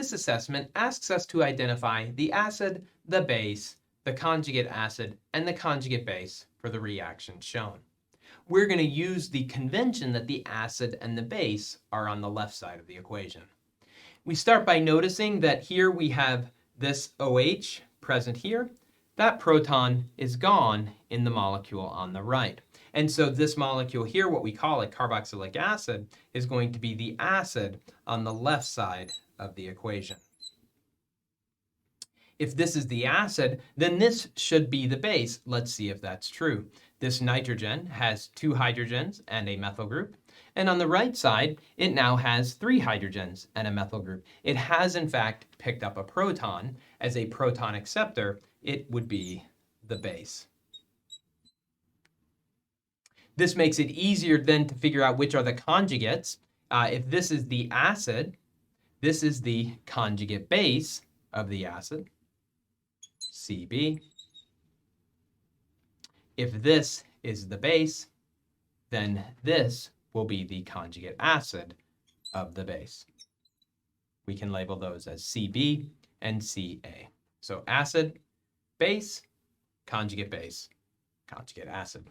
this assessment asks us to identify the acid, the base, the conjugate acid, and the conjugate base for the reaction shown. We're going to use the convention that the acid and the base are on the left side of the equation. We start by noticing that here we have this OH present here. That proton is gone in the molecule on the right. And so this molecule here, what we call a carboxylic acid, is going to be the acid on the left side of the equation. If this is the acid, then this should be the base. Let's see if that's true. This nitrogen has 2 hydrogens and a methyl group. And on the right side, it now has 3 hydrogens and a methyl group. It has, in fact, picked up a proton. As a proton acceptor, it would be the base. This makes it easier then to figure out which are the conjugates. If this is the acid, this is the conjugate base of the acid, Cb. If this is the base, then this will be the conjugate acid of the base. We can label those as Cb and Ca. So acid, base, conjugate acid.